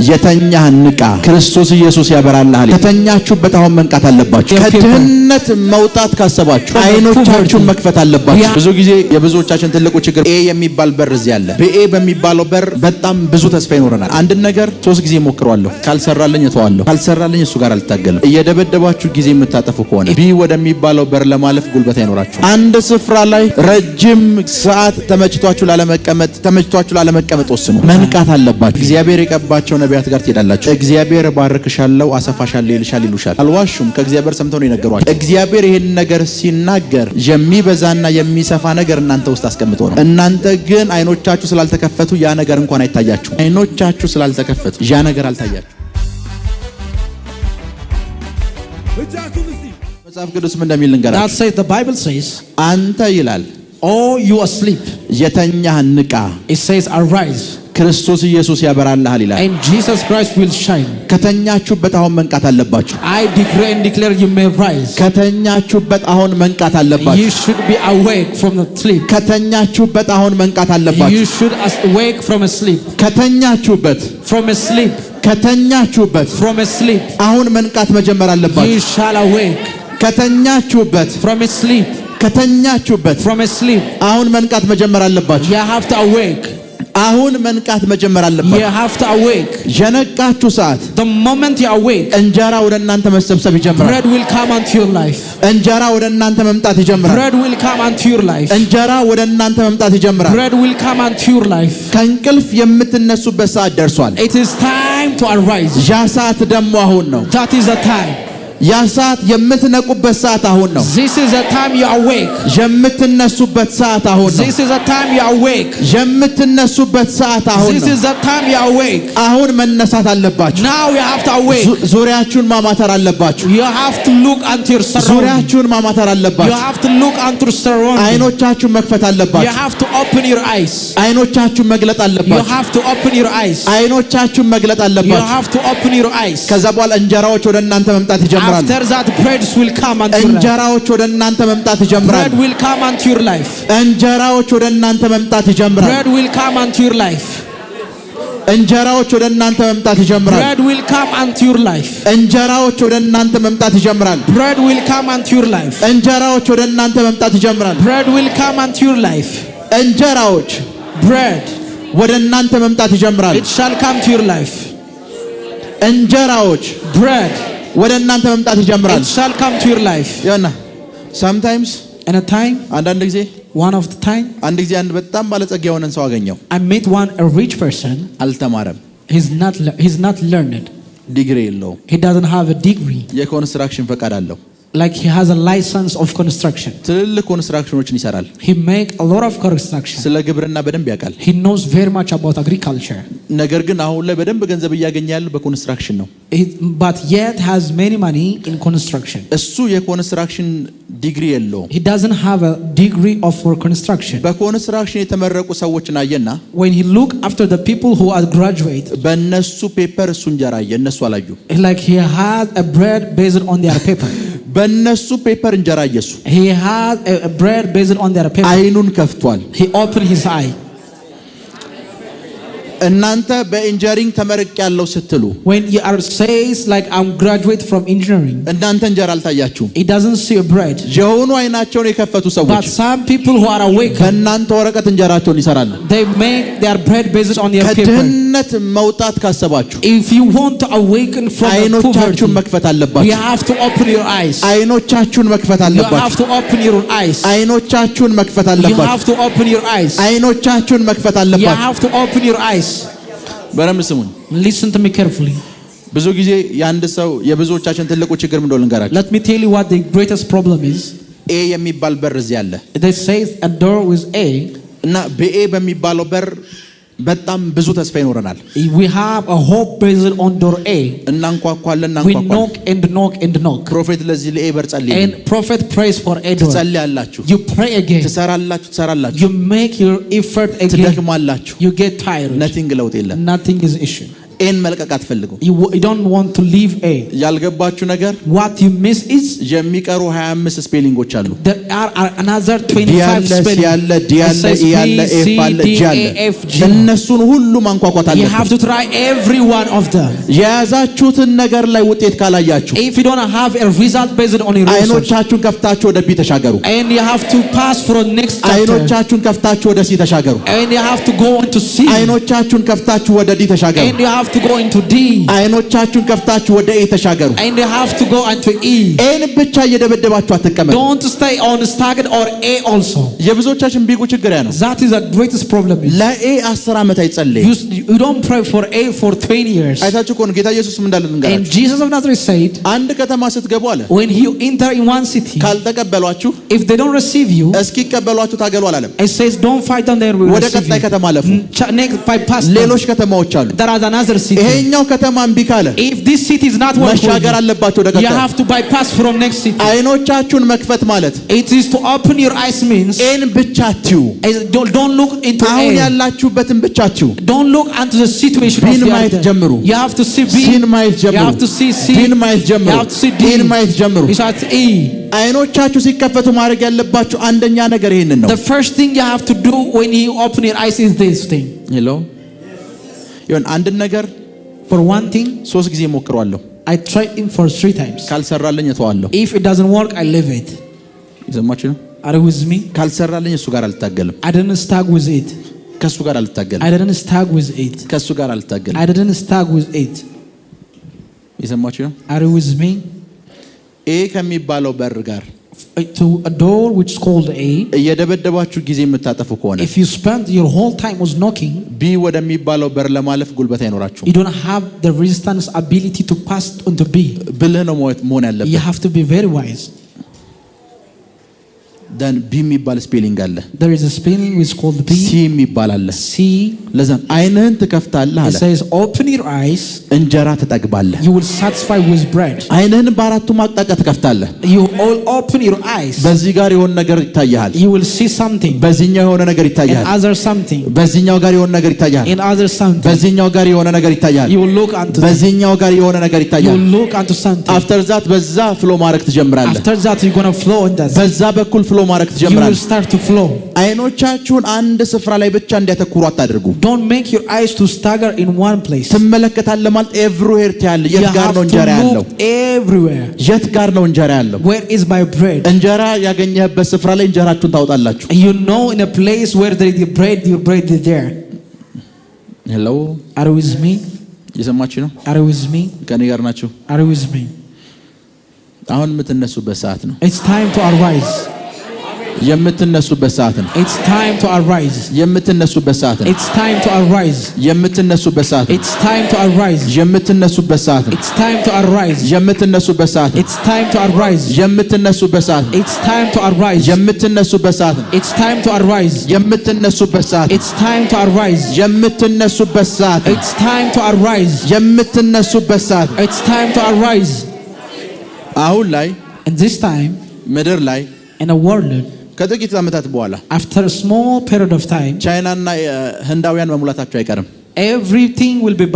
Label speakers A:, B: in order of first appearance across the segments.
A: የተኛህ ንቃ፣ ክርስቶስ ኢየሱስ ያበራልሃል። ከተኛችሁበት አሁን መንቃት አለባችሁ። ከድህነት መውጣት ካሰባችሁ አይኖቻችሁን መክፈት አለባችሁ። ብዙ ጊዜ የብዙዎቻችን ትልቁ ችግር ኤ የሚባል በር እዚህ አለ። በኤ በሚባለው በር በጣም ብዙ ተስፋ ይኖረናል። አንድ ነገር 3 ጊዜ ሞክሯለሁ፣ ካልሰራልኝ እተዋለሁ፣ ካልሰራልኝ እሱ ጋር አልታገልም። እየደበደባችሁ ጊዜ የምታጠፉ ከሆነ ቢ ወደሚባለው በር ለማለፍ ጉልበት አይኖራችሁ። አንድ ስፍራ ላይ ረጅም ሰዓት ተመችቷችሁ ላለመቀመጥ ወስኑ። መንቃት አለባችሁ። እግዚአብሔር የቀባቸው ነቢያት ጋር ትሄዳላችሁ። እግዚአብሔር ባርክሻለሁ፣ አሰፋሻለሁ ይሉሻል። አልዋሹም። ከእግዚአብሔር ሰምተው ነው የነገሯቸው። እግዚአብሔር ይሄን ነገር ሲናገር የሚበዛና የሚሰፋ ነገር እናንተ ውስጥ አስቀምጦ ነው። እናንተ ግን አይኖቻችሁ ስላልተከፈቱ ያ ነገር እንኳን አይታያችሁ። አይኖቻችሁ ስላልተከፈቱ ያ ነገር አልታያችሁ። መጽሐፍ ቅዱስ ምን እንደሚል ልንገራችሁ። አንተ ይላል
B: you asleep,
A: የተኛህ ንቃ፣
B: it says arise,
A: ክርስቶስ ኢየሱስ ያበራልሃል ይላል።
B: and Jesus Christ will shine.
A: ከተኛችሁበት አሁን መንቃት አለባችሁ።
B: I decree and declare you may rise.
A: ከተኛችሁበት አሁን መንቃት አለባችሁ።
B: You should be awake from the sleep.
A: ከተኛችሁበት አሁን መንቃት አለባችሁ።
B: You should awake from a sleep.
A: ከተኛችሁበት
B: From a sleep.
A: ከተኛችሁበት
B: From a sleep.
A: አሁን መንቃት መጀመር አለባችሁ።
B: You shall awake.
A: ከተኛችሁበት
B: From a sleep.
A: ከተኛችሁበት
B: From a sleep.
A: አሁን መንቃት መጀመር አለባችሁ።
B: You have to awake.
A: አሁን መንቃት መጀመር አለባችሁ።
B: You have to awake.
A: የነቃችሁ ሰዓት
B: The moment you awake,
A: እንጀራ ወደ እናንተ መሰብሰብ ይጀምራል።
B: bread will come onto your life.
A: እንጀራ ወደ እናንተ መምጣት ይጀምራል።
B: Bread will come onto your life.
A: እንጀራ ወደ እናንተ መምጣት ይጀምራል።
B: Bread will come onto your life.
A: ከእንቅልፍ የምትነሱበት ሰዓት ደርሷል።
B: It is time to arise.
A: ያ ሰዓት ደግሞ አሁን ነው።
B: That is the time.
A: ያ ሰዓት የምትነቁበት ሰዓት አሁን ነው።
B: This is the time you awake.
A: የምትነሱበት ሰዓት አሁን ነው።
B: This is the time you awake.
A: የምትነሱበት ሰዓት አሁን ነው።
B: This is the time you awake.
A: አሁን መነሳት አለባችሁ።
B: Now you have to awake.
A: ዙሪያችሁን ማማተር አለባችሁ።
B: You have to look unto your surroundings.
A: ዙሪያችሁን ማማተር
B: You
A: አለባችሁ።
B: have to look unto your surroundings.
A: አይኖቻችሁን መክፈት
B: You
A: አለባችሁ።
B: have to open your eyes.
A: አይኖቻችሁን መግለጥ
B: You
A: አለባችሁ።
B: have to open your eyes.
A: አይኖቻችሁን መግለጥ
B: You
A: አለባችሁ።
B: have to open your eyes.
A: ከዛ በኋላ እንጀራዎች ወደ እናንተ መምጣት ይጀምራሉ።
B: After that, breads will come unto your life.
A: እንጀራዎች ወደ እናንተ መምጣት ይጀምራሉ።
B: Bread will come unto your life.
A: እንጀራዎች ወደ እናንተ መምጣት ይጀምራሉ።
B: Bread will come unto your life.
A: እንጀራዎች ወደ እናንተ መምጣት ይጀምራሉ።
B: Bread will come unto your life.
A: እንጀራዎች ወደ እናንተ መምጣት ይጀምራሉ።
B: Bread will come unto your life.
A: እንጀራዎች ወደ እናንተ መምጣት ይጀምራሉ።
B: Bread will come unto your life.
A: እንጀራዎች
B: Bread,
A: ወደ እናንተ መምጣት ይጀምራሉ።
B: it shall come to your life.
A: እንጀራዎች
B: Bread,
A: ወደ እናንተ መምጣት ይጀምራሉ።
B: it shall come to your life.
A: ያና sometimes
B: And a time,
A: አንዳንድ ጊዜ
B: one of the time,
A: አንድ ጊዜ አንድ በጣም ባለጸጋ የሆነን ሰው አገኘው።
B: I met a rich person.
A: አልተማረም።
B: He's not learned.
A: ዲግሪ የለውም።
B: He doesn't have a degree.
A: የኮንስትራክሽን ፈቃድ አለው።
B: Like he has a license of construction.
A: ትልልቅ ኮንስትራክሽኖችን ይሰራል።
B: He make a lot of construction.
A: ስለ ግብርና በደንብ ያውቃል።
B: He knows very much about agriculture.
A: ነገር ግን አሁን ላይ በደንብ ገንዘብ እያገኘ ያለው በኮንስትራክሽን ነው።
B: But yet has many money in construction.
A: እሱ የኮንስትራክሽን ዲግሪ የለውም።
B: He doesn't have a degree of for construction.
A: በኮንስትራክሽን የተመረቁ ሰዎችን አየና
B: When he look after the people who are graduate,
A: በእነሱ ፔፐር እሱ እንጀራ አየ፣ እነሱ አላዩ።
B: like he had a bread based on their paper.
A: በእነሱ ፔፐር እንጀራ አየሱ።
B: He had a bread based on their paper.
A: አይኑን ከፍቷል።
B: He opened his eye.
A: እናንተ በኢንጂነሪንግ ተመረቅ ያለው ስትሉ
B: When you are says like I'm graduate from engineering,
A: እናንተ እንጀራ አልታያችሁም።
B: he doesn't see a bread.
A: የሆኑ አይናቸውን የከፈቱ
B: But
A: ሰዎች
B: some people who are awake,
A: በእናንተ ወረቀት እንጀራቸውን ይሰራሉ።
B: they make their bread based on their paper.
A: ከድህነት መውጣት ካሰባችሁ
B: If you want to awaken from
A: አይኖቻችሁን
B: poverty,
A: መክፈት
B: you
A: አለባችሁ።
B: have to open your eyes.
A: አይኖቻችሁን መክፈት
B: You have
A: አለባችሁ።
B: to open your eyes.
A: አይኖቻችሁን መክፈት
B: You
A: አለባችሁ።
B: have to open your eyes.
A: አይኖቻችሁን መክፈት
B: You
A: አለባችሁ።
B: have to open your eyes.
A: በደንብ ስሙኝ።
B: Listen to me carefully.
A: ብዙ ጊዜ የአንድ ሰው የብዙዎቻችን ትልቁ ችግር ምን እንደሆነ ልንገራችሁ።
B: Let me tell you what the greatest problem is.
A: ኤ የሚባል በር እዚህ አለ
B: They say a door with A.
A: እና በኤ በሚባለው በር በጣም ብዙ ተስፋ ይኖረናል።
B: We have a hope based on door A.
A: እናንኳኳለን
B: We knock and knock and knock.
A: ፕሮፌት ለዚህ ለኤ በር ጸልይ።
B: And prophet prays for a door.
A: ትጸልያላችሁ፣
B: You pray again.
A: ትሰራላችሁ፣
B: You make your effort again.
A: ትደክማላችሁ።
B: You get tired.
A: ነቲንግ ለውጥ የለም።
B: Nothing is issue.
A: ኤን መልቀቅ አትፈልጉ።
B: You don't want to leave A.
A: ያልገባችሁ ነገር
B: What you miss is
A: የሚቀሩ 25 ስፔሊንጎች አሉ።
B: there are another 25 spelling.
A: ያለ ዲያለ ያለ ኤፍ አለ ጃለ እነሱን ሁሉ ማንኳኳት አለ።
B: You have to try every one of them.
A: የያዛችሁትን ነገር ላይ ውጤት ካላያችሁ
B: If you don't have a result based on your research,
A: አይኖቻችሁን ከፍታችሁ ወደ ቢ ተሻገሩ።
B: and you have to pass for the next chapter,
A: አይኖቻችሁን ከፍታችሁ ወደ ሲ ተሻገሩ።
B: and you have to go into C,
A: አይኖቻችሁን ከፍታችሁ ወደ ዲ ተሻገሩ።
B: and you have to go into D,
A: አይኖቻችሁን ከፍታችሁ ወደ ኤ ተሻገሩ።
B: and you have to go into E.
A: ኤን ብቻ እየደበደባችሁ አትቀመጡ።
B: Don't stay on stagnant or A also.
A: የብዙዎቻችን ቢጉ ችግር ያ ነው።
B: That is the greatest problem.
A: ለኤ 10 ዓመት አይጸልይ።
B: You don't pray for A for 20 years.
A: አይታችሁ ከሆነ ጌታ ኢየሱስ ምን እንዳለ
B: And
A: እንገራችሁ።
B: Jesus of Nazareth said,
A: አንድ ከተማ ስትገቡ አለ
B: when you enter in one city,
A: ካልተቀበሏችሁ
B: if they don't receive you,
A: እስኪቀበሏችሁ ታገሉ አላለም።
B: it says don't fight them, they will
A: ወደ
B: receive
A: ቀጣይ
B: you.
A: ከተማ አለፉ።
B: Next bypass them.
A: ሌሎች ከተማዎች አሉ።
B: There are another city.
A: ይሄኛው ከተማ እምቢ ካለ
B: If this city is not working,
A: መሻገር አለባችሁ ወደ
B: you
A: ቀጣይ።
B: have to bypass from next city.
A: አይኖቻችሁን መክፈት ማለት
B: It is to open your eyes means
A: ኤን ብቻ አትዩ።
B: don't look into
A: አሁን
B: A.
A: ያላችሁበትን ብቻ አትዩ።
B: Don't look into the situation of
A: ቢን
B: the
A: ማየት
B: other.
A: ጀምሩ።
B: You have to see B.
A: ሲን ማየት
B: You
A: ጀምሩ።
B: have to see C.
A: ቢን ማየት
B: You
A: ጀምሩ።
B: have to see D.
A: ኤን ማየት ጀምሩ።
B: You have to E.
A: አይኖቻችሁ ሲከፈቱ ማድረግ ያለባችሁ አንደኛ ነገር ይሄንን ነው።
B: The first thing you have to do when you open your eyes is this thing.
A: ሄሎ ይሁን አንድ ነገር
B: For one thing,
A: 3 ጊዜ ሞክረዋለሁ።
B: I tried it for 3 times.
A: ካልሰራልኝ እተዋለሁ።
B: If it doesn't work, I leave it.
A: ይሰማችሁ ነው።
B: Are you with me?
A: ካልሰራልኝ እሱ ጋር አልታገልም።
B: I didn't start with it.
A: ከሱ ጋር አልታገልም።
B: I didn't start with it.
A: ከሱ ጋር አልታገልም።
B: I didn't start with it.
A: ይሰማችሁ ነው።
B: Are you with me?
A: ኤ ከሚባለው በር ጋር
B: To a door which is called A.
A: እየደበደባችሁ ጊዜ የምታጠፉ ከሆነ
B: If you spend your whole time was knocking,
A: ቢ ወደሚባለው በር ለማለፍ ጉልበት አይኖራችሁ።
B: you don't have the resistance ability to pass onto B.
A: ብልህ ነው መሆን
B: You
A: ያለበት።
B: have to be very wise.
A: ደን ቢ የሚባል ስፔሊንግ አለ።
B: There is a spelling which is called B.
A: ሲ የሚባል አለ።
B: C.
A: ለዛ አይንህን ትከፍታለህ
B: It
A: አለ።
B: says open your eyes.
A: እንጀራ ትጠግባለህ።
B: You will satisfy with bread.
A: አይንህን በአራቱም አቅጣጫ ትከፍታለህ።
B: You all open your eyes.
A: በዚህ ጋር የሆነ ነገር ይታያል።
B: You will see something.
A: በዚህኛው የሆነ ነገር
B: In
A: ይታያል።
B: other something.
A: በዚህኛው ጋር የሆነ ነገር ይታያል።
B: In other something.
A: በዚህኛው ጋር የሆነ ነገር ይታያል።
B: You will look unto.
A: በዚህኛው ጋር የሆነ ነገር
B: You
A: ይታያል።
B: will look unto something.
A: አፍተር ዛት በዛ ፍሎ ማድረግ ትጀምራለህ።
B: After that, you're gonna flow in that.
A: በዛ በኩል ፍሎ ማድረግ
B: You will
A: ትጀምራለህ።
B: start to flow.
A: አይኖቻችሁን አንድ ስፍራ ላይ ብቻ እንዲያተኩሩ አታድርጉ።
B: Don't make your eyes to stagger in one place.
A: ትመለከታለህ ማለት ኤቭሪዌር ታያለህ።
B: You
A: የት ጋር ነው
B: have
A: እንጀራ
B: to
A: ያለው?
B: look everywhere.
A: የት ጋር ነው እንጀራ ያለው?
B: Where is my bread?
A: እንጀራ ያገኘህበት ስፍራ ላይ እንጀራችሁን ታውጣላችሁ።
B: You know, in a place where there is the bread, your bread is there.
A: ሄሎ
B: Are you with me?
A: እየሰማችሁ ነው?
B: Are you with me?
A: ከኔ ጋር ናችሁ?
B: Are you with me?
A: አሁን የምትነሱበት ሰዓት ነው።
B: It's time to arise.
A: የምትነሱበት ሰዓት ነው።
B: It's time to arise.
A: የምትነሱበት ሰዓት ነው።
B: It's time to arise.
A: የምትነሱበት ሰዓት ነው።
B: It's time to arise.
A: የምትነሱበት ሰዓት ነው።
B: It's time to arise.
A: የምትነሱበት ሰዓት ነው።
B: It's time to arise.
A: የምትነሱበት ሰዓት ነው።
B: It's time to arise.
A: የምትነሱበት ሰዓት ነው።
B: It's time to arise.
A: የምትነሱበት ሰዓት ነው።
B: It's time to arise.
A: የምትነሱበት ሰዓት ነው።
B: It's time to arise.
A: የምትነሱበት ሰዓት ነው።
B: It's time to arise.
A: አሁን ላይ
B: And this time,
A: ምድር ላይ
B: in a world,
A: ከጥቂት ዓመታት በኋላ
B: after a small period of time,
A: ቻይናና ህንዳውያን መሙላታቸው አይቀርም።
B: everything will be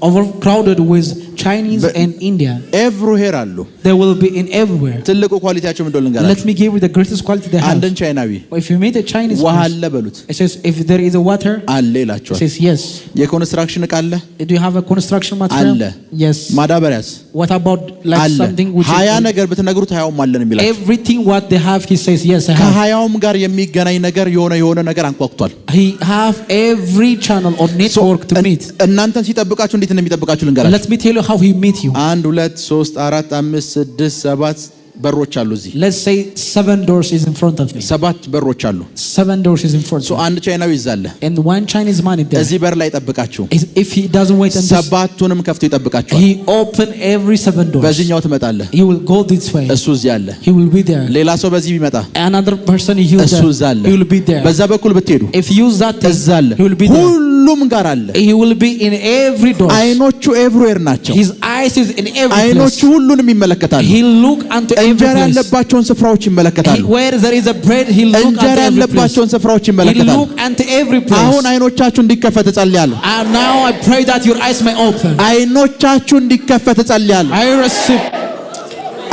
B: overcrowded with Chinese and Indian.
A: ኤቭሪዌር አሉ።
B: They will be in everywhere.
A: ትልቁ ኳሊቲያቸው ምንድነው
B: Let
A: ልንገራችሁ?
B: me give you the greatest quality they have.
A: አንድን ቻይናዊ
B: If you meet a Chinese
A: ውሃ
B: person,
A: አለ በሉት፣
B: it says, if there is a water,
A: አለ
B: it
A: ይላቸዋል።
B: says yes.
A: የኮንስትራክሽን ዕቃ አለ?
B: Do you have a construction material?
A: አለ።
B: Yes.
A: ማዳበሪያስ
B: What about like
A: አለ።
B: something which
A: ሀያ
B: is
A: ነገር ብትነግሩት ሀያውም አለን የሚላቸው።
B: everything what they have, he says yes, I have.
A: ከሀያውም ጋር የሚገናኝ ነገር የሆነ ነገር አንኳኩቷል።
B: He have every channel or network to meet.
A: እናንተን ሲጠብቃችሁ እንዴት እንደሚጠብቃችሁ ልንገራችሁ።
B: Let me tell you how he meet you.
A: 1 2 3 4 5 6 7 በሮች አሉ እዚህ።
B: Let's say 7 doors is in front of me.
A: 7 በሮች አሉ።
B: 7 doors is in front of me.
A: አንድ ቻይናዊ ይዛለ
B: And one Chinese man is there.
A: እዚህ በር ላይ ይጠብቃችሁ።
B: If he doesn't wait until
A: ሰባቱንም ከፍቶ ይጠብቃችኋል።
B: he open every 7 doors.
A: በዚህኛው ትመጣለህ፣
B: He will go this way.
A: እሱ እዚህ አለ።
B: He will be there.
A: ሌላ ሰው በዚህ ቢመጣ
B: Another person he will
A: እሱ እዛ አለ።
B: he will be there.
A: በዛ በኩል ብትሄዱ
B: If you use that thing,
A: እዛ አለ።
B: he will be there.
A: ሁሉም ጋር አለ።
B: He will be in every door.
A: አይኖቹ ኤቭሪዌር ናቸው።
B: His eyes is in every
A: አይኖቹ
B: place.
A: ሁሉንም ይመለከታሉ።
B: He look unto every
A: እንጀራ
B: place.
A: ያለባቸውን ስፍራዎች ይመለከታሉ።
B: Where there is a bread, he look unto
A: እንጀራ
B: every place.
A: ያለባቸውን ስፍራዎች
B: He
A: ይመለከታሉ።
B: look unto every place.
A: አሁን አይኖቻችሁ እንዲከፈት እጸልያለሁ።
B: And now I pray that your eyes may open.
A: አይኖቻችሁ እንዲከፈት እጸልያለሁ።
B: I receive.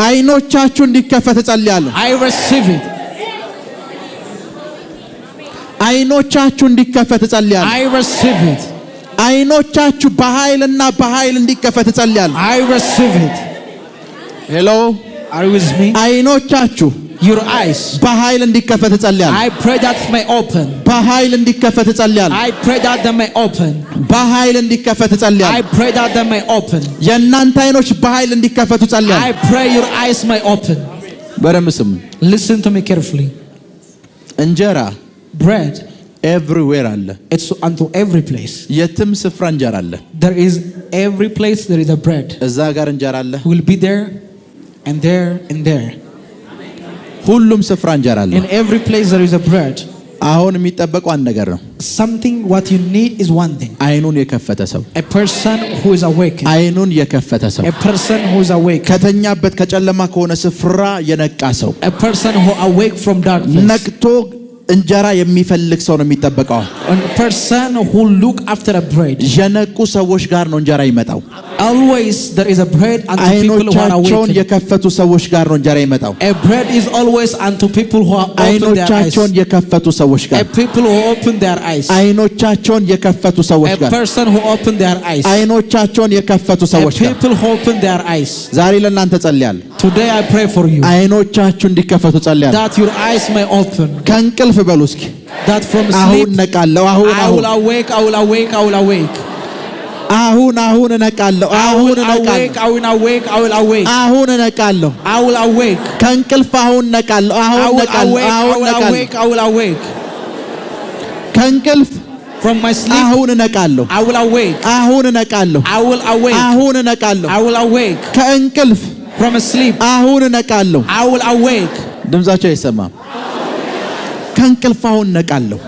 A: አይኖቻችሁ እንዲከፈት እጸልያለሁ።
B: I receive it.
A: አይኖቻችሁ እንዲከፈት እጸልያለሁ።
B: I receive it.
A: አይኖቻችሁ በኃይልና በኃይል እንዲከፈት እጸልያለሁ።
B: I receive it.
A: ሄሎ
B: Are you with me?
A: አይኖቻችሁ
B: Your eyes.
A: በኃይል እንዲከፈት እጸልያለሁ።
B: I pray that it may open.
A: በኃይል እንዲከፈት እጸልያለሁ።
B: I pray that they may open.
A: በኃይል እንዲከፈት እጸልያለሁ።
B: I pray that they may open.
A: የእናንተ አይኖች በኃይል እንዲከፈቱ እጸልያለሁ።
B: I pray your eyes may open.
A: በደንብ ስሙ።
B: Listen to me carefully.
A: እንጀራ
B: Bread,
A: ኤቭሪዌር አለ።
B: it's unto every place.
A: የትም ስፍራ እንጀራ አለ።
B: There is every place there is a bread.
A: እዛ ጋር እንጀራ አለ።
B: Will be there and there and there.
A: ሁሉም ስፍራ እንጀራ አለ።
B: In every place there is a bread.
A: አሁን የሚጠበቀው አንድ ነገር ነው።
B: Something what you need is one thing.
A: አይኑን የከፈተ ሰው፣
B: A person who is awake.
A: አይኑን የከፈተ ሰው፣
B: A person who is awake.
A: ከተኛበት ከጨለማ ከሆነ ስፍራ የነቃ ሰው፣
B: A person who awake from darkness.
A: ነቅቶ እንጀራ የሚፈልግ ሰው ነው የሚጠበቀው።
B: A person who look after a bread.
A: የነቁ ሰዎች ጋር ነው እንጀራ ይመጣው።
B: Always there is a bread unto people who are
A: አይኖቻቸውን
B: awake.
A: የከፈቱ ሰዎች ጋር ነው እንጀራ ይመጣው።
B: A bread is always unto people who are open their eyes.
A: አይኖቻቸውን የከፈቱ ሰዎች ጋር፣
B: A people who open their eyes.
A: አይኖቻቸውን የከፈቱ ሰዎች
B: A
A: ጋር፣
B: person who open their eyes.
A: አይኖቻቸውን የከፈቱ
B: A
A: ሰዎች ጋር
B: people who open their eyes.
A: ዛሬ ለእናንተ ጸልያለሁ።
B: Today I pray for you
A: አይኖቻችሁ እንዲከፈቱ ጸልያለሁ።
B: that your eyes may open.
A: ከእንቅልፍ በሉ እስኪ
B: That from
A: አሁን
B: sleep
A: ነቃለሁ። አሁን
B: I will awake, I will awake, I will awake.
A: አሁን እነቃለሁ።
B: I
A: አሁን
B: will awake,
A: እነቃለሁ።
B: I will awake, I will awake.
A: አሁን እነቃለሁ።
B: I will awake.
A: ከእንቅልፍ አሁን ነቃለሁ።
B: I
A: አሁን
B: will
A: ነቃለሁ።
B: awake, I
A: አሁን
B: will
A: ነቃለሁ።
B: awake, I will awake.
A: ከእንቅልፍ
B: From my sleep
A: አሁን እነቃለሁ።
B: I will awake.
A: አሁን እነቃለሁ።
B: I will awake.
A: አሁን እነቃለሁ።
B: I will awake.
A: ከእንቅልፍ
B: From sleep
A: አሁን እነቃለሁ።
B: I will awake.
A: ድምጻቸው አይሰማም። ከእንቅልፍ አሁን እነቃለሁ።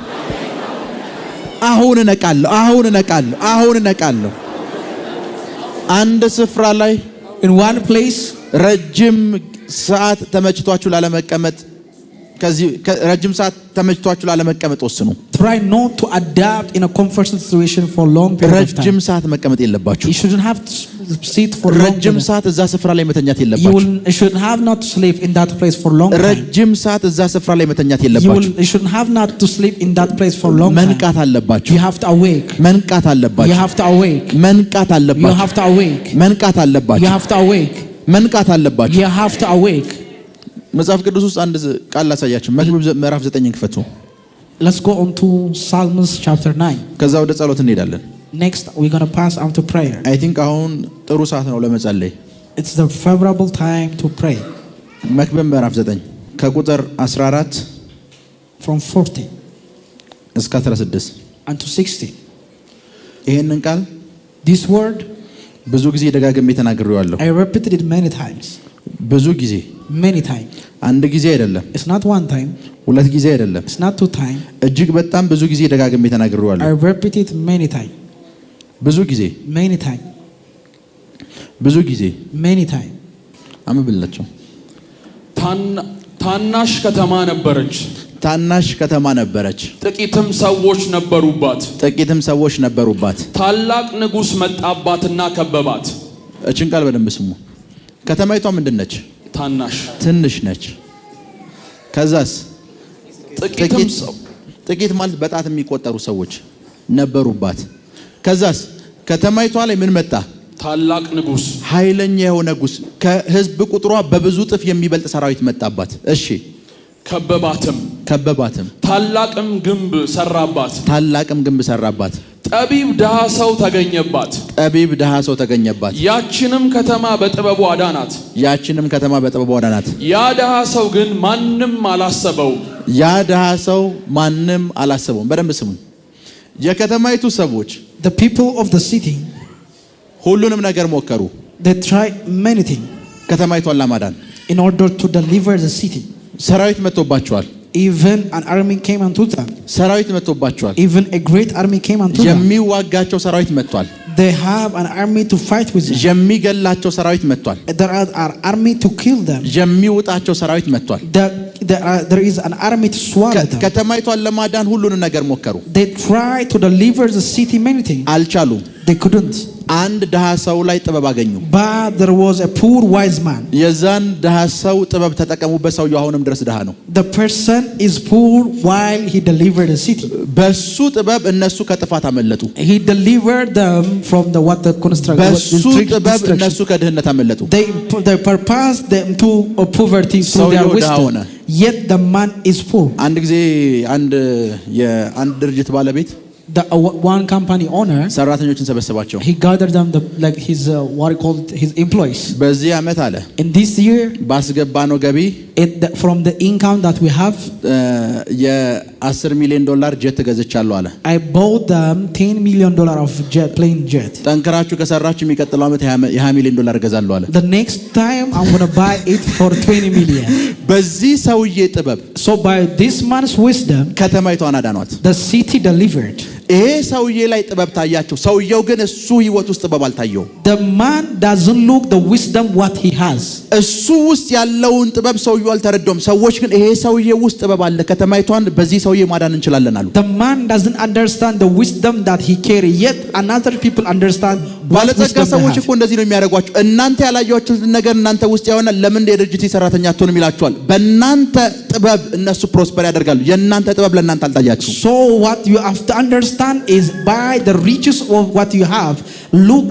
A: አሁን እነቃለሁ። አሁን እነቃለሁ። አሁን እነቃለሁ። አንድ ስፍራ ላይ
B: In one place
A: ረጅም ሰዓት ተመችቷችሁ ላለመቀመጥ ከዚህ ረጅም ሰዓት ተመችቷችሁ ላለመቀመጥ ወስኑ።
B: try not to adapt in a comfortable situation for long period of
A: ረጅም
B: time.
A: ሰዓት መቀመጥ የለባችሁ።
B: You shouldn't have to sit for long.
A: ረጅም ሰዓት እዛ ስፍራ ላይ መተኛት
B: You
A: የለባችሁ።
B: should have not to sleep in that place for long time.
A: ረጅም ሰዓት እዛ ስፍራ ላይ መተኛት የለባችሁ።
B: You shouldn't have not to sleep in that place for long time.
A: መንቃት አለባችሁ።
B: You have to awake.
A: መንቃት
B: You
A: አለባችሁ።
B: have to awake.
A: መንቃት
B: You
A: አለባችሁ።
B: have to awake.
A: መንቃት
B: You
A: አለባችሁ።
B: have to awake.
A: መንቃት አለባችሁ።
B: You have to awake.
A: መጽሐፍ ቅዱስ ውስጥ አንድ ቃል ላሳያችሁ። መክብብ ምዕራፍ 9 ክፈቱ።
B: Let's go on to Psalms chapter 9.
A: ከዛ ወደ ጸሎት እንሄዳለን።
B: Next we're going to pass on to prayer.
A: አይ ቲንክ አሁን ጥሩ ሰዓት ነው ለመጸለይ።
B: It's the favorable time to pray.
A: መክብብ ምዕራፍ 9 ከቁጥር 14
B: From 40
A: እስከ 16
B: unto 60.
A: ይሄንን ቃል
B: This word
A: ብዙ ጊዜ ደጋግሜ ተናግሬዋለሁ።
B: I repeated it many times.
A: ብዙ ጊዜ
B: Many times.
A: አንድ ጊዜ አይደለም፣
B: It's not one time.
A: ሁለት ጊዜ አይደለም፣
B: It's not two times.
A: እጅግ በጣም ብዙ ጊዜ ደጋግሜ ተናግሬዋለሁ።
B: I repeat it many times.
A: ብዙ ጊዜ
B: Many times.
A: ብዙ ጊዜ
B: Many times.
A: አምብላቸው።
C: ታናሽ ከተማ ነበረች፣
A: ታናሽ ከተማ ነበረች፣
C: ጥቂትም ሰዎች ነበሩባት።
A: ጥቂትም ሰዎች ነበሩባት።
C: ታላቅ ንጉሥ መጣባትና ከበባት።
A: እችን ቃል በደንብ ስሙ። ከተማይቷ ምንድን ነች?
C: ታናሽ፣
A: ትንሽ ነች። ከዛስ ጥቂት ማለት በጣት የሚቆጠሩ ሰዎች ነበሩባት። ከዛስ ከተማይቷ ላይ ምን መጣ?
C: ታላቅ ንጉሥ፣
A: ኃይለኛ የሆነ ንጉሥ፣ ከህዝብ ቁጥሯ በብዙ ጥፍ የሚበልጥ ሰራዊት መጣባት። እሺ፣ ከበባትም፣
C: ታላቅም ግንብ ሰራባት። ጠቢብ ድሃ ሰው ተገኘባት። ያችንም ከተማ በጥበቡ አዳናት። ያ ድሃ ሰው ግን ማንም አላሰበውም። በደንብ ስሙ። የከተማይቱ ሰዎች
B: The people of the city,
A: ሁሉንም ነገር ሞከሩ
B: they tried many things
A: ከተማይቷን ለማዳን።
B: in order to deliver the city.
A: ሰራዊት መጥቶባቸዋል።
B: Even an army came unto them.
A: ሰራዊት መጥቶባቸዋል።
B: Even a great army came unto them.
A: የሚዋጋቸው ሰራዊት መጥቷል።
B: They have an army to fight with them.
A: የሚገላቸው ሰራዊት መጥቷል።
B: There are an army to kill them.
A: የሚውጣቸው ሰራዊት መጥቷል።
B: There is an army to swallow them.
A: ከተማይቷን ለማዳን ሁሉን ነገር ሞከሩ።
B: They tried to deliver the city many things.
A: አልቻሉም።
B: They couldn't.
A: አንድ ድሃ ሰው ላይ ጥበብ አገኙ።
B: But there was a poor wise man.
A: የዛን ድሃ ሰው ጥበብ ተጠቀሙበት። ሰውየው አሁንም ድረስ ድሃ ነው።
B: The person is poor while he delivered the city.
A: በሱ ጥበብ እነሱ ከጥፋት አመለጡ።
B: He delivered them from the construction.
A: በሱ ጥበብ እነሱ ከድህነት አመለጡ።
B: They purposed them to poverty through their wisdom. Yet the man is poor.
A: አንድ ጊዜ አንድ ድርጅት ባለቤት
B: one company owner,
A: ሰራተኞችን ሰበሰባቸው።
B: he gathered them like his his employees.
A: በዚህ ዓመት አለ
B: in this year
A: ባስገባነው ገቢ
B: from the income that we have
A: $10 million ጀት ገዝቻለሁ አለ።
B: I bought them $10 million of plane jet.
A: ጠንክራችሁ ከሰራችሁ የሚቀጥለው ዓመት $20 million እገዛለሁ አለ።
B: The next time I'm going to buy it for $20 million.
A: በዚህ ሰውዬ ጥበብ
B: So by this man's wisdom
A: ከተማይቷን አዳኗት።
B: the city delivered.
A: ይሄ ሰውዬ ላይ ጥበብ ታያቸው። ሰውየው ግን እሱ ህይወት ውስጥ ጥበብ አልታየው።
B: The man doesn't look the wisdom what he has.
A: እሱ ውስጥ ያለውን ጥበብ ሰውየው አልተረዳውም። ሰዎች ግን ይሄ ሰውዬ ውስጥ ጥበብ አለ፣ ከተማይቷን በዚህ ሰውዬ ማዳን እንችላለን አሉ።
B: The man doesn't understand the wisdom that he carry, yet another people understand.
A: ባለጸጋ ሰዎች እኮ እንደዚህ ነው የሚያደርጓቸው። እናንተ ያላያችሁትን ነገር እናንተ ውስጥ ያሆነ ለምን የድርጅት ሰራተኛ አትሆንም ይላችኋል። በእናንተ ጥበብ እነሱ ፕሮስፐር ያደርጋሉ። የእናንተ ጥበብ ለእናንተ አልታያችሁም።
B: So what you have to understand is by the riches of what you have, look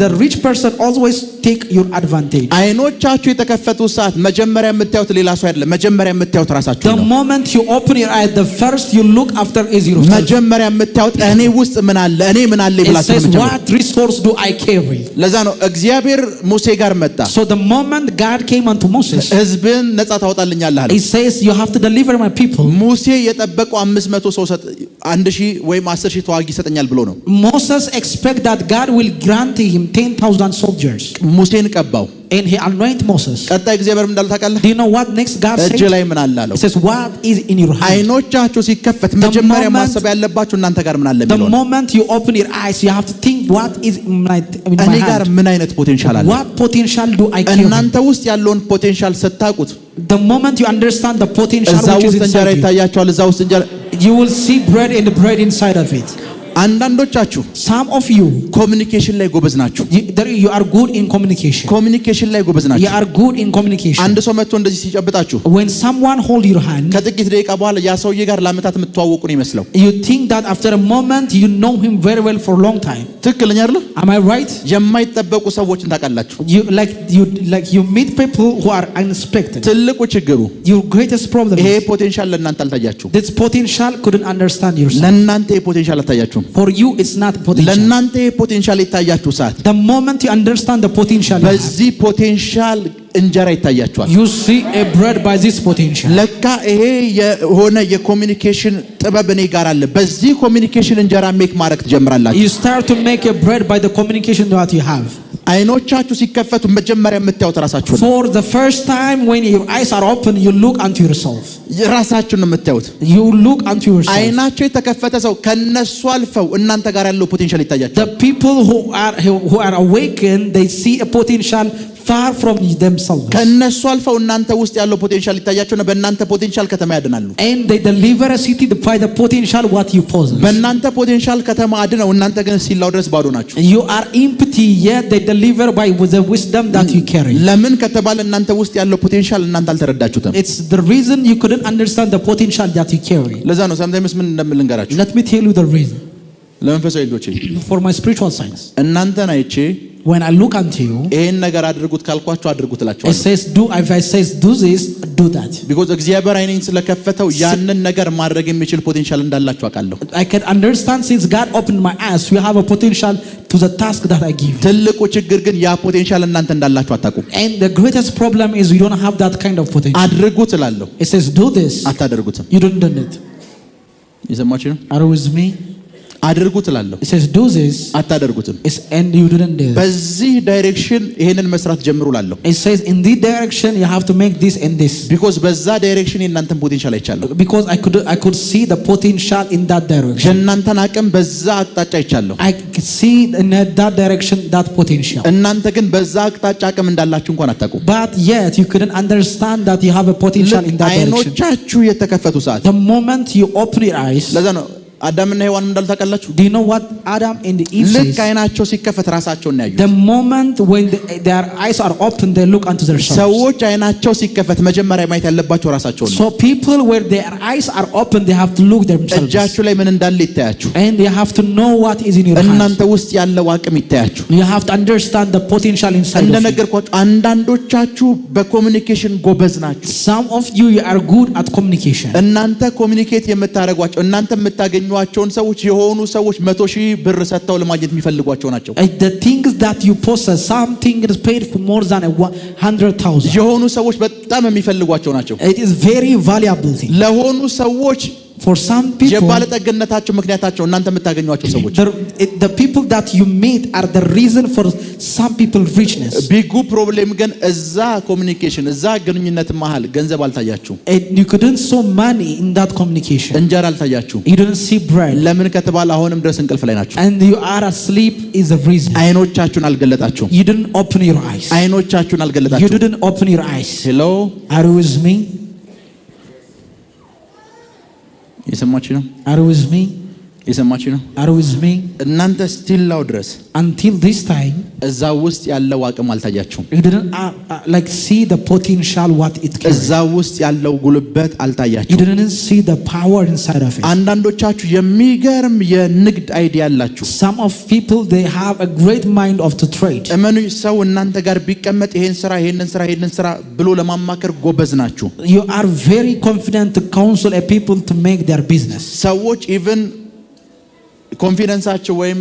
B: the rich person always take your advantage.
A: አይኖቻችሁ የተከፈቱ ሰዓት መጀመሪያ የምታዩት ሌላ ሰው አይደለም። መጀመሪያ የምታዩት ራሳችሁ ነው።
B: The moment you open your eyes, the first you look after is yourself.
A: መጀመሪያ የምታዩት እኔ ውስጥ ምን አለ፣ እኔ ምን አለ ይብላችሁ ነው።
B: What resource do I carry?
A: ለዛ ነው እግዚአብሔር ሙሴ ጋር መጣ።
B: So the moment God came unto Moses,
A: ሕዝብን ነጻ ታወጣልኛለህ አለ።
B: He says you have to deliver my people.
A: ሙሴ የጠበቀው 500 ሰው 1000 ወይም 10000 ተዋጊ ይሰጠኛል ብሎ ነው።
B: Moses expect that God will grant him 10,000 soldiers.
A: ሙሴን ቀባው።
B: And he anointed Moses.
A: ቀጣይ እግዚአብሔር ምን እንዳለ ታውቃለህ?
B: Do you know what next God said?
A: እጅ ላይ ምን አለ አለው።
B: He says what is in your hand?
A: አይኖቻችሁ ሲከፈት መጀመሪያ ማሰብ ያለባችሁ እናንተ ጋር ምን አለ የሚለው።
B: The moment you open your eyes, you have to think what is in my
A: እኔ ጋር ምን አይነት ፖቴንሻል አለ?
B: What potential do I carry?
A: እናንተ ውስጥ ያለውን ፖቴንሻል ስታውቁት
B: the moment you understand the potential
A: እዛ
B: which is
A: ውስጥ እንጀራ
B: inside
A: ይታያችኋል። እዛ ውስጥ እንጀራ
B: you will see bread and the bread inside of it.
A: አንዳንዶቻችሁ
B: some of you
A: ኮሙኒኬሽን ላይ ጎበዝ ናችሁ።
B: you are good in communication.
A: ኮሙኒኬሽን ላይ ጎበዝ ናችሁ።
B: You are good in communication.
A: አንድ ሰው መጥቶ እንደዚህ ሲጨብጣችሁ
B: when someone hold your hand,
A: ከጥቂት ደቂቃ በኋላ ያ ሰውዬ ጋር ለዓመታት የምትተዋወቁ ነው ይመስለው።
B: you think that after a moment you know him very well for a long time.
A: ትክክለኛ አይደል?
B: Am I right?
A: የማይጠበቁ ሰዎችን ታውቃላችሁ።
B: you meet people who are unexpected.
A: ትልቁ ችግሩ
B: your greatest problem
A: ይሄ
B: is
A: ፖቴንሻል ለእናንተ አልታያችሁም።
B: this potential couldn't understand yourself.
A: ለእናንተ ይሄ ፖቴንሻል አልታያችሁም።
B: for you it's not potential.
A: ለእናንተ ይሄ ፖቴንሻል ይታያችሁ ሰዓት
B: the moment you understand the potential
A: በዚህ ፖቴንሻል እንጀራ ይታያችኋል።
B: you see a bread by this potential.
A: ለካ ይሄ የሆነ የኮሙኒኬሽን ጥበብ እኔ ጋር አለ። በዚህ ኮሙኒኬሽን እንጀራ ሜክ ማድረግ ትጀምራላችሁ።
B: you start to make a bread by the communication that you have.
A: አይኖቻችሁ ሲከፈቱ መጀመሪያ የምታዩት ራሳችሁ ነው።
B: for the first time when your eyes are open, you look unto yourself.
A: ራሳችሁን ነው የምታዩት።
B: you look unto yourself.
A: አይናቸው የተከፈተ ሰው ከነሱ አልፈው እናንተ ጋር ያለው ፖቴንሻል ይታያቸዋል።
B: the people who are awakened, they see a potential far from themselves.
A: ከነሱ አልፈው እናንተ ውስጥ ያለው ፖቴንሻል ይታያቸው ነው። በእናንተ ፖቴንሻል ከተማ ያድናሉ።
B: and they deliver a city by the potential what you possess.
A: በእናንተ ፖቴንሻል ከተማ አድነው እናንተ ግን ሲላው ድረስ ባዶ ናችሁ።
B: you are empty, yet they deliver by the wisdom that you carry.
A: ለምን ከተባለ እናንተ ውስጥ ያለው ፖቴንሻል እናንተ አልተረዳችሁትም።
B: it's the reason you couldn't understand the potential that you carry.
A: ለዛ ነው sometimes ምን እንደምልንገራችሁ።
B: let me tell you the reason.
A: ለመንፈሳዊ ልጆቼ
B: for my spiritual science,
A: እናንተን አይቼ
B: when I look unto you,
A: ይሄን ነገር አድርጉት ካልኳችሁ አድርጉት
B: it
A: እላችኋለሁ።
B: says do, if I says do this, do that.
A: because እግዚአብሔር አይኔን ስለከፈተው ያንን ነገር ማድረግ የሚችል ፖቴንሻል እንዳላችሁ አውቃለሁ።
B: I can understand since God opened my eyes, you have a potential to the task that I give.
A: ትልቁ ችግር ግን ያ ፖቴንሻል እናንተ እንዳላችሁ አታውቁም።
B: and the greatest problem is you don't have that kind of potential.
A: አድርጉት እላለሁ።
B: it says do this,
A: አታደርጉትም።
B: you don't do it.
A: ይሰማችሁ ነው?
B: Are you with me?
A: አድርጉት እላለሁ፣
B: It says do this,
A: አታደርጉትም።
B: and you didn't do it.
A: በዚህ ዳይሬክሽን ይሄንን መስራት ጀምሩ እላለሁ።
B: It says in this direction you have to make this and this.
A: ቢኮዝ በዛ ዳይሬክሽን የእናንተን ፖቴንሻል አይቻለሁ።
B: Because I could see the potential in that direction.
A: የእናንተን አቅም በዛ አቅጣጫ አይቻለሁ።
B: I could see in that direction that potential.
A: እናንተ ግን በዛ አቅጣጫ አቅም እንዳላችሁ እንኳን አታውቁም።
B: But yet you couldn't understand that you have a potential in that direction.
A: አይኖቻችሁ የተከፈቱ ሰዓት
B: The moment you open your eyes.
A: ለዛ ነው አዳምና ሔዋን እንዳል ታውቃላችሁ።
B: Do you know what Adam and Eve says?
A: ልክ አይናቸው ሲከፈት ራሳቸውን ያዩት።
B: The moment when their eyes are open, they look unto themselves.
A: ሰዎች አይናቸው ሲከፈት መጀመሪያ ማየት ያለባቸው ራሳቸውን ነው።
B: So people where their eyes are open, they have to look themselves.
A: እጃችሁ ላይ ምን እንዳለ ይታያችሁ።
B: And they have to know what is in your hands.
A: እናንተ ውስጥ ያለው አቅም ይታያችሁ።
B: You have to understand the potential inside of you.
A: እንደነገርኳችሁ አንዳንዶቻችሁ በኮሙኒኬሽን ጎበዝ ናችሁ።
B: Some of you are good at communication.
A: እናንተ ኮሙኒኬት የምታደርጓቸው እናንተ የምታገኙዋቸውን ሰዎች የሆኑ ሰዎች 100,000 ብር ሰጥተው ለማግኘት የሚፈልጓቸው ናቸው።
B: The things that you possess, something is paid for more than 100,000.
A: የሆኑ ሰዎች በጣም የሚፈልጓቸው ናቸው።
B: It is very valuable thing.
A: ለሆኑ ሰዎች
B: For some people,
A: የባለጠግነታቸው ምክንያታቸው እናንተ የምታገኙዋቸው ሰዎች
B: the people that you meet are the reason for some people richness.
A: ቢጉ ፕሮብሌም ግን እዛ ኮሙኒኬሽን እዛ ግንኙነት መሃል ገንዘብ አልታያችሁም።
B: You couldn't see money in that communication.
A: እንጀራ አልታያችሁም።
B: You didn't see bread.
A: ለምን ከተባለ አሁንም ድረስ እንቅልፍ ላይ ናችሁ።
B: And you are asleep is the reason.
A: አይኖቻችሁን አልገለጣችሁም።
B: You didn't open your eyes.
A: አይኖቻችሁን
B: You
A: አልገለጣችሁም።
B: didn't open your eyes.
A: ሄሎ
B: Are you with me?
A: የሰማችሁ ነው?
B: Are you with me?
A: የሰማችሁ ነው?
B: Are you with me?
A: እናንተ ስቲላው ድረስ
B: Until this time,
A: እዛ ውስጥ ያለው አቅም አልታያችሁም።
B: you didn't like see the potential what it carries.
A: እዛ ውስጥ ያለው ጉልበት
B: You
A: አልታያችሁም።
B: didn't see the power inside of it.
A: አንዳንዶቻችሁ የሚገርም የንግድ አይዲያ አላችሁ።
B: Some of people they have a great mind of to trade.
A: እመኑኝ ሰው እናንተ ጋር ቢቀመጥ ይሄን ስራ ብሎ ለማማከር ጎበዝ ናችሁ።
B: You are very confident to counsel a people to make their business.
A: ሰዎች ኢቭን ኮንፊደንሳቸው ወይም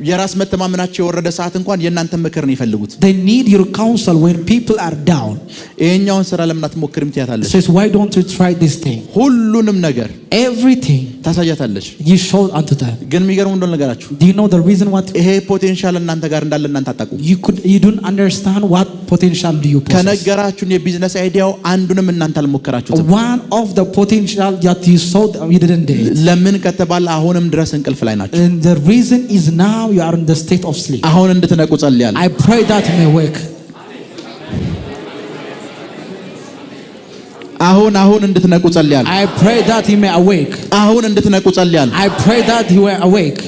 A: የራስ መተማመናቸው የወረደ ሰዓት እንኳን የእናንተ ምክር ነው ይፈልጉት።
B: They need your counsel when people are down.
A: ይሄኛውን ስራ ለምን አትሞክርም ትያታለሽ?
B: Says why don't you try this thing?
A: ሁሉንም ነገር
B: Everything
A: ታሳያታለሽ።
B: you show unto them.
A: ግን የሚገርም እንደሆነ ነገራችሁ
B: Do you know the reason what
A: ይሄ ፖቴንሻል እናንተ ጋር እንዳለ እናንተ አታውቁም።
B: you don't understand what potential do you possess?
A: ከነገራችሁን የቢዝነስ አይዲያው አንዱንም እናንተ አልሞከራችሁትም።
B: One of the potential that you saw you didn't do it.
A: ለምን ከተባለ አሁንም ድረስ እንቅልፍ ላይ ናችሁ።
B: And the reason is now you are in the state of sleep.
A: አሁን እንድትነቁ ጸልያለሁ።
B: I pray that you may wake.
A: አሁን እንድትነቁ ጸልያለሁ።
B: I pray that you may awake.
A: አሁን እንድትነቁ ጸልያለሁ።
B: I pray that you may awake.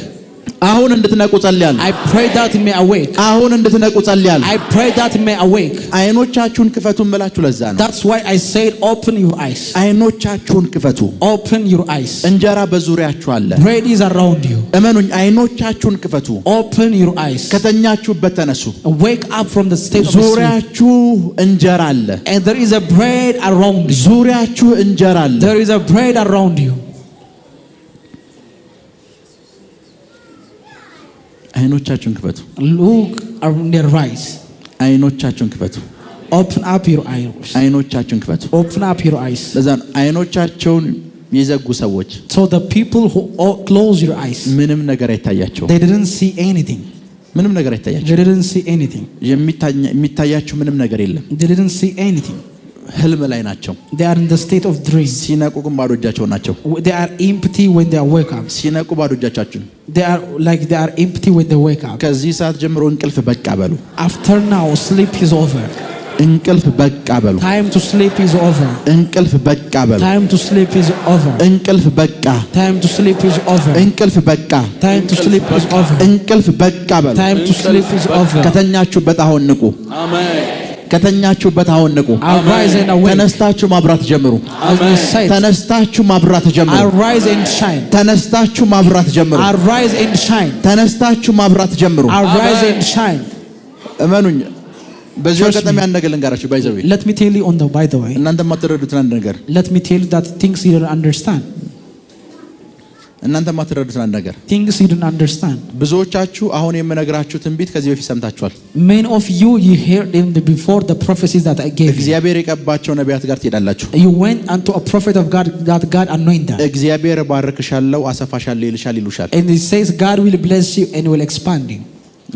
A: አሁን እንድትነቁ ጸልያለሁ።
B: I pray that you may awake.
A: አሁን እንድትነቁ ጸልያለሁ።
B: I pray that you may awake.
A: አይኖቻችሁን ክፈቱን ብላችሁ ለዛ ነው።
B: That's why I said open your eyes.
A: አይኖቻችሁን ክፈቱ።
B: Open your eyes.
A: እንጀራ በዙሪያችሁ አለ።
B: Bread is around you.
A: እመኑኝ አይኖቻችሁን ክፈቱ።
B: Open your eyes.
A: ከተኛችሁበት ተነሱ።
B: Wake up from the state of sleep.
A: ዙሪያችሁ እንጀራ አለ።
B: And there is a bread around you.
A: ዙሪያችሁ እንጀራ አለ።
B: There is a bread around you.
A: አይኖቻችሁን ክፈቱ።
B: Look around your eyes.
A: አይኖቻችሁን ክፈቱ።
B: Open up your eyes.
A: አይኖቻችሁን ክፈቱ።
B: Open up your eyes.
A: ለዛ አይኖቻቸውን የዘጉ ሰዎች
B: So the people who close your eyes,
A: ምንም ነገር አይታያቸውም።
B: they didn't see anything.
A: ምንም ነገር አይታያቸውም።
B: They didn't see anything.
A: የሚታያቸው ምንም ነገር የለም።
B: They didn't see anything.
A: ህልም ላይ ናቸው።
B: They are in the state of dream.
A: ሲነቁ ግን ባዶ እጃቸውን ናቸው።
B: They are empty when they wake up.
A: ሲነቁ ባዶ እጃቸውን።
B: They are empty when they wake up.
A: ከዚህ ሰዓት ጀምሮ እንቅልፍ በቃ በሉ።
B: After now, sleep is over.
A: እንቅልፍ በቃ በሉ።
B: Time to sleep is over.
A: እንቅልፍ በቃ በሉ።
B: Time to sleep is over.
A: እንቅልፍ በቃ።
B: Time to sleep is over.
A: እንቅልፍ በቃ።
B: Time to sleep is over.
A: እንቅልፍ በቃ በሉ።
B: Time to sleep is over.
A: ከተኛችሁበት አሁን ንቁ።
C: አሜን።
A: ከተኛችሁበት አሁን ንቁ።
B: Arise and awake.
A: ተነስታችሁ ማብራት ጀምሩ።
B: As we said,
A: ተነስታችሁ ማብራት ጀምሩ።
B: arise and shine.
A: ተነስታችሁ ማብራት ጀምሩ።
B: Arise and shine.
A: ተነስታችሁ ማብራት ጀምሩ።
B: Arise and shine.
A: እመኑኝ በዚህ አጋጣሚ አንድ ነገር ልንገራችሁ። ባይዘው
B: Let me tell you by the way.
A: እናንተ የማትረዱት አንድ ነገር
B: Let me tell you that things you don't understand.
A: እናንተ ማትረዱት ነገር
B: things you don't understand.
A: ብዙዎቻችሁ አሁን የምነግራችሁ ትንቢት ከዚህ በፊት ሰምታችኋል።
B: Many of you heard them before the prophecies that I gave you.
A: እግዚአብሔር የቀባቸው ነቢያት ጋር ትሄዳላችሁ።
B: You went unto a prophet of God that God anointed.
A: እግዚአብሔር ባርክሻለሁ አሰፋሻለሁ ይልሻል።
B: And he says God will bless you and will expand you.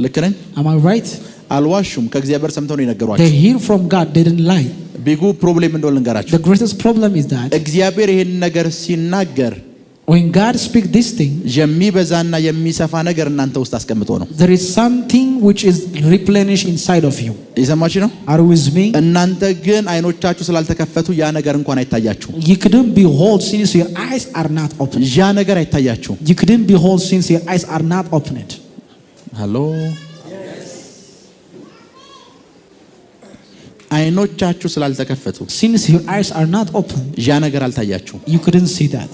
A: ልክ ነኝ?
B: Am I right?
A: አልዋሹም። ከእግዚአብሔር ሰምተው ነው
B: They
A: የነገሯችሁ።
B: hear from God, they didn't lie.
A: ቢጉ ፕሮብሌም እንደሆነ ልንገራችሁ።
B: The greatest problem is that
A: እግዚአብሔር ይሄን ነገር ሲናገር
B: when God speaks this thing,
A: የሚበዛና የሚሰፋ ነገር እናንተ ውስጥ አስቀምጦ ነው።
B: there is something which is replenished inside of you.
A: እየሰማችሁ ነው?
B: Are you with me?
A: እናንተ ግን አይኖቻችሁ ስላልተከፈቱ ያ ነገር እንኳን አይታያችሁም።
B: You couldn't behold since your eyes are not open.
A: ያ ነገር አይታያችሁም።
B: You couldn't behold since your eyes are not opened.
A: ሃሎ አይኖቻችሁ ስላልተከፈቱ
B: Since your eyes are not open,
A: ያ ነገር አልታያችሁም።
B: you couldn't see that.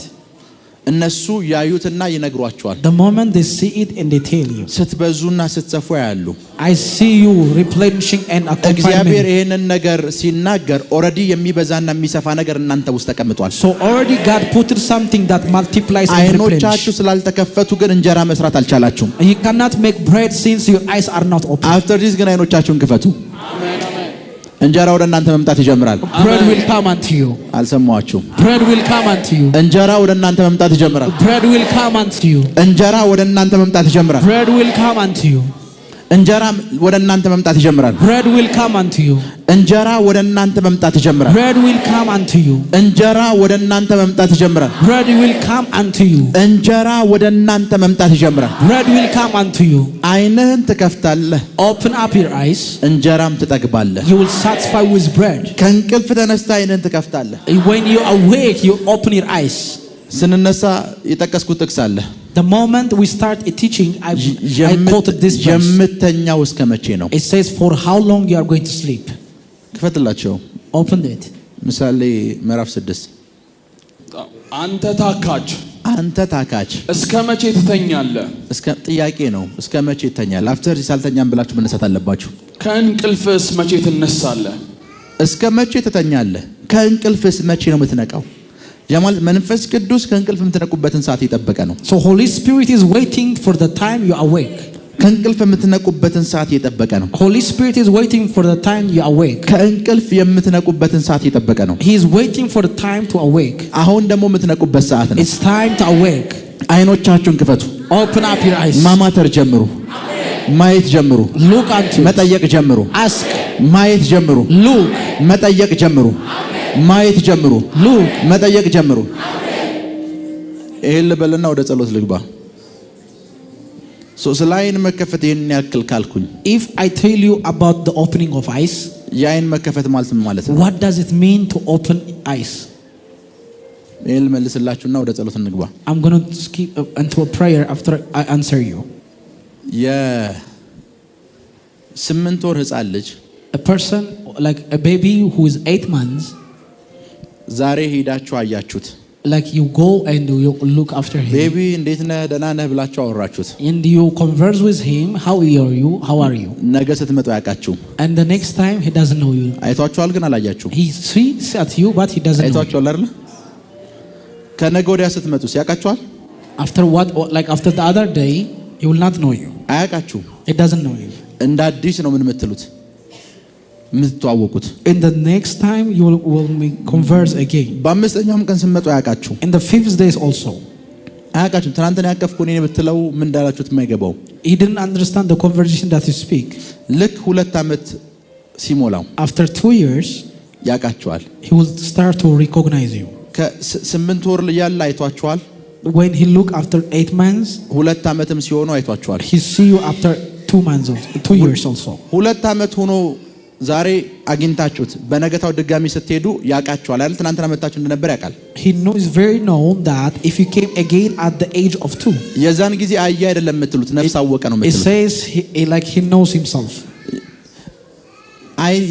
A: እነሱ ያዩትና ይነግሯቸዋል።
B: The moment they see it and they tell you,
A: ስትበዙና ስትሰፉ ያያሉ።
B: I see you replenishing and
A: እግዚአብሔር
B: accompanying.
A: ይሄንን ነገር ሲናገር ኦልሬዲ የሚበዛና የሚሰፋ ነገር እናንተ ውስጥ ተቀምጧል።
B: So already God put something that multiplies and
A: አይኖቻችሁ
B: replenishes.
A: ስላልተከፈቱ ግን እንጀራ መስራት አልቻላችሁም።
B: You cannot make bread since your eyes are not open.
A: አፍተር ዲስ ግን አይኖቻችሁን ክፈቱ። እንጀራ ወደ እናንተ መምጣት ይጀምራል።
B: Bread will come unto you.
A: አልሰማችሁም?
B: Bread will come unto you.
A: እንጀራ ወደ እናንተ መምጣት ይጀምራል።
B: Bread will come unto you.
A: እንጀራ ወደ እናንተ መምጣት ይጀምራል።
B: Bread will come unto you.
A: እንጀራ ወደ እናንተ መምጣት ይጀምራል።
B: Bread will come unto you.
A: እንጀራ ወደ እናንተ መምጣት ይጀምራል።
B: Bread will come unto you.
A: እንጀራ ወደ እናንተ መምጣት ይጀምራል።
B: Bread will come unto you.
A: እንጀራ ወደ እናንተ መምጣት ይጀምራል።
B: Bread will come unto you.
A: ዓይንህን ትከፍታለህ፣
B: Open up your eyes.
A: እንጀራም ትጠግባለህ።
B: You will satisfy with bread.
A: ከእንቅልፍ ተነስተ ዓይንህን ትከፍታለህ።
B: When you awake, you open your eyes.
A: ስንነሳ የጠቀስኩት ጥቅስ አለ።
B: The moment we start a teaching, I quoted this verse.
A: የምተኛው እስከ መቼ ነው?
B: It says, for how long you are going to sleep.
A: ክፈትላቸው።
B: Open it.
A: ምሳሌ ምዕራፍ 6
C: አንተ ታካች
A: አንተ ታካች
C: እስከ መቼ ትተኛለህ?
A: እስከ ጥያቄ ነው። እስከ መቼ ትተኛለህ? አፍተር ሳልተኛም ብላችሁ መነሳት አለባችሁ።
C: ከእንቅልፍስ መቼ ትነሳለህ?
A: እስከ መቼ ትተኛለህ? ከእንቅልፍስ መቼ ነው የምትነቃው? ጀማል መንፈስ ቅዱስ ከእንቅልፍ የምትነቁበትን ሰዓት እየጠበቀ ነው።
B: So Holy Spirit is waiting for the time you awake.
A: ከእንቅልፍ የምትነቁበትን ሰዓት እየጠበቀ ነው።
B: Holy Spirit is waiting for the time you awake.
A: ከእንቅልፍ የምትነቁበትን ሰዓት እየጠበቀ ነው።
B: He is waiting for the time to awake.
A: አሁን ደግሞ የምትነቁበት ሰዓት ነው።
B: It's time to awake.
A: አይኖቻችሁን ክፈቱ።
B: Open up your eyes.
A: ማማተር ጀምሩ። ማየት ጀምሩ።
B: Look unto.
A: መጠየቅ ጀምሩ።
B: Ask.
A: ማየት ጀምሩ።
B: Look.
A: መጠየቅ ጀምሩ። ማየት ጀምሩ።
B: Look.
A: መጠየቅ ጀምሩ። ይሄን ልበልና ወደ ጸሎት ልግባ። ስለ ዓይን መከፈት ይሄን ያክል ካልኩኝ
B: If I tell you about the opening of eyes,
A: የዓይን መከፈት ማለት ምን ማለት ነው?
B: what does it mean to open eyes?
A: ይሄን ልመልስላችሁና ወደ ጸሎት እንግባ።
B: I'm going to skip into a prayer after I answer you.
A: የ8 ወር ሕፃን ልጅ
B: A person like a baby who is 8 months,
A: ዛሬ ሄዳችሁ አያችሁት።
B: like you go and you look after him.
A: ቤቢ እንዴት ነህ ደህና ነህ ብላችሁ አወራችሁት።
B: And you converse with him. How are you? How are you?
A: ነገ ስትመጡ ያውቃችሁ።
B: And the next time he doesn't know you.
A: አይቷችኋል ግን አላያችሁም።
B: He sees at you but he doesn't know you.
A: አይቷችኋል አይደል? ከነገ ወዲያ ስትመጡ ያውቃችኋል።
B: After what, like after the other day, he will not know you.
A: አያውቃችሁም።
B: He doesn't know you.
A: እንደ አዲስ ነው ምን የምትሉት የምትተዋወቁት።
B: In the next time you will converse again.
A: በአምስተኛውም ቀን ስትመጡ አያውቃችሁ።
B: In the 5th days also.
A: አያውቃችሁም። ትናንትና ያቀፍኩ እኔ ብትለው ምን እንዳላችሁት የማይገባው
B: He didn't understand the conversation that you speak.
A: ልክ 2 ዓመት ሲሞላው
B: After 2 years,
A: ያውቃችኋል።
B: he will start to recognize you.
A: ከ8 ወር ያለ አይቷችኋል።
B: When he look after 8 months,
A: 2 ዓመትም ሲሆኑ አይቷችኋል።
B: he see you after 2 months, 2 years also.
A: 2 ዓመት ሆኖ ዛሬ አግኝታችሁት በነገታው ድጋሚ ስትሄዱ ያውቃችኋል አይደል? ትናንትና መጣችሁ እንደነበር ያውቃል።
B: He knows very known that if you came again at the age of 2,
A: የዛን ጊዜ አያ አይደለም የምትሉት ነፍስ አወቀ ነው
B: it
A: የምትሉት።
B: says like he knows himself.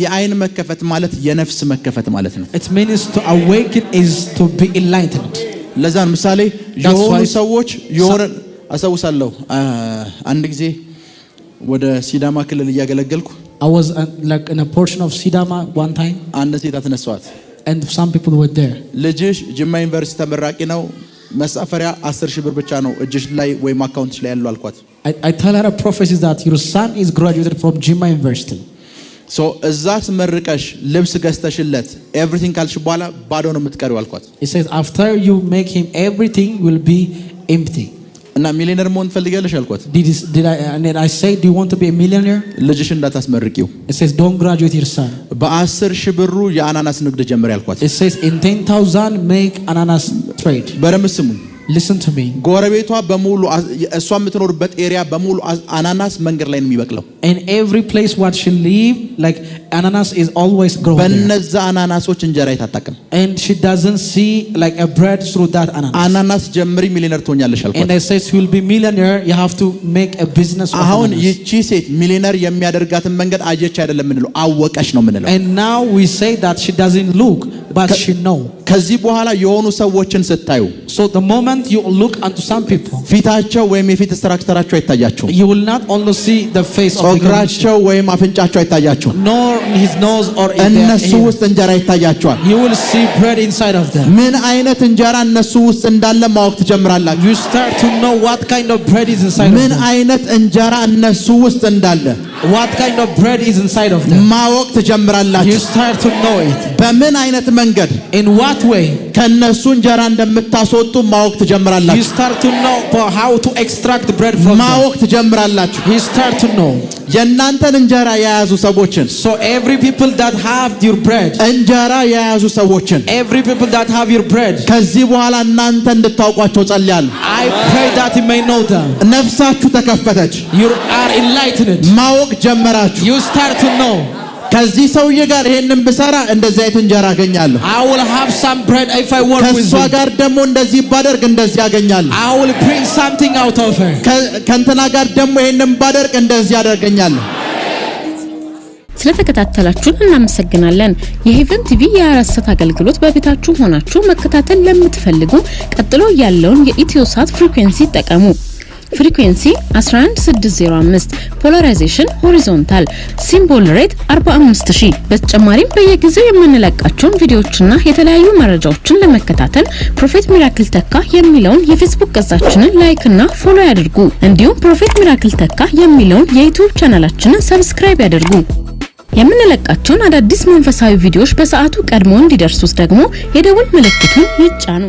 A: የዓይን መከፈት ማለት የነፍስ መከፈት ማለት ነው።
B: It means to awaken is to be enlightened.
A: ለዛን ምሳሌ የሆኑ ሰዎች የሆነ አሳውሳለሁ። አንድ ጊዜ ወደ ሲዳማ ክልል እያገለገልኩ
B: I was like in a portion of Sidama one time,
A: አንድ ሴት አትነሷት።
B: and some people were there.
A: ልጅሽ ጅማ ዩኒቨርሲቲ ተመራቂ ነው፣ መሳፈሪያ 10,000 ብር ብቻ ነው እጅሽ ላይ ወይም አካውንትሽ ላይ ያለው አልኳት።
B: I tell her a prophecy that your son is graduated from Jimma University.
A: So እዛት መርቀሽ ልብስ ገዝተሽለት everything ካልሽ በኋላ ባዶ ነው የምትቀሪው አልኳት።
B: It says after you make him everything will be empty.
A: እና ሚሊዮነር መሆን ትፈልጊያለሽ አልኳት።
B: And I say, do you want to be a millionaire?
A: ልጅሽ እንዳታስመርቂው።
B: It says don't graduate your son.
A: በ10,000 ብሩ የአናናስ ንግድ ጀምሪ አልኳት።
B: It says in 10,000 make ananas trade.
A: በደምብ ስሙኝ።
B: Listen to me.
A: ጎረቤቷ በሙሉ እሷ የምትኖርበት ኤሪያ በሙሉ አናናስ መንገድ ላይ ነው የሚበቅለው።
B: In every place what she live, like ananas is always growing.
A: በእነዛ አናናሶች እንጀራ ይታጣቀም።
B: And she doesn't see like a bread through that ananas.
A: አናናስ ጀምሪ ሚሊዮነር ትሆኛለሽ አልኳት።
B: And I said she will be millionaire. You have to make a business of
A: አሁን
B: ananas.
A: ይቺ ሴት ሚሊዮነር የሚያደርጋትን መንገድ አየች አይደለም የምንለው አወቀሽ ነው የምንለው።
B: And now we say that she doesn't look, but she know.
A: ከዚህ በኋላ የሆኑ ሰዎችን ስታዩ
B: So the moment you look unto some people,
A: ፊታቸው ወይም የፊት ስትራክቸራቸው አይታያቸውም።
B: you will not only see the face of the condition,
A: ጸጉራቸው ወይም አፍንጫቸው አይታያቸውም።
B: nor his nose or in
A: እነሱ
B: their
A: ውስጥ እንጀራ ይታያቸዋል።
B: you will see bread inside of them.
A: ምን አይነት እንጀራ እነሱ ውስጥ እንዳለ ማወቅ ትጀምራላችሁ።
B: You start to know what kind of bread is inside of
A: ምን
B: them.
A: አይነት እንጀራ እነሱ ውስጥ እንዳለ
B: What kind of bread is inside of them.
A: ማወቅ
B: You
A: ትጀምራላችሁ።
B: start to know it.
A: በምን አይነት መንገድ
B: In what way?
A: ከነሱ እንጀራ እንደምታስወጡ ማወቅ
B: You
A: ትጀምራላችሁ።
B: start to know how to extract bread from them.
A: ማወቅ ትጀምራላችሁ።
B: You start to know.
A: የእናንተን እንጀራ የያዙ ሰዎችን
B: So every people that have your bread,
A: እንጀራ የያዙ ሰዎችን
B: every people that have your bread,
A: ከዚህ በኋላ እናንተ እንድታውቋቸው ጸልያለሁ።
B: I pray that you may know them.
A: ነፍሳችሁ ተከፈተች።
B: You are enlightened.
A: ማወቅ ጀመራችሁ።
B: You start to know.
A: ከዚህ ሰውዬ ጋር ይሄንን ብሰራ እንደዚህ አይነት እንጀራ አገኛለሁ።
B: I will have some bread if I work with
A: ከሷ
B: him.
A: ጋር ደግሞ እንደዚህ ባደርግ እንደዚህ አገኛለሁ።
B: I will bring something out of her.
A: ከእንትና ጋር ደግሞ ይሄንን ባደርግ እንደዚህ አደርገኛለሁ።
D: ስለተከታተላችሁን እናመሰግናለን። የሄቨን ቲቪ የአራሰት አገልግሎት በቤታችሁ ሆናችሁ መከታተል ለምትፈልጉ ቀጥሎ ያለውን የኢትዮሳት ፍሪኩዌንሲ ተጠቀሙ። ፍሪኩዌንሲ 11605 ፖላራይዜሽን ሆሪዞንታል ሲምቦል ሬት 45000። በተጨማሪም በየጊዜው የምንለቃቸውን ቪዲዮዎችና የተለያዩ መረጃዎችን ለመከታተል ፕሮፌት ሚራክል ተካ የሚለውን የፌስቡክ ገጻችንን ላይክ እና ፎሎ ያድርጉ። እንዲሁም ፕሮፌት ሚራክል ተካ የሚለውን የዩቲዩብ ቻናላችንን ሰብስክራይብ ያድርጉ። የምንለቃቸውን አዳዲስ መንፈሳዊ ቪዲዮዎች በሰዓቱ ቀድሞ እንዲደርሱት ደግሞ የደወል ምልክቱን ይጫኑ።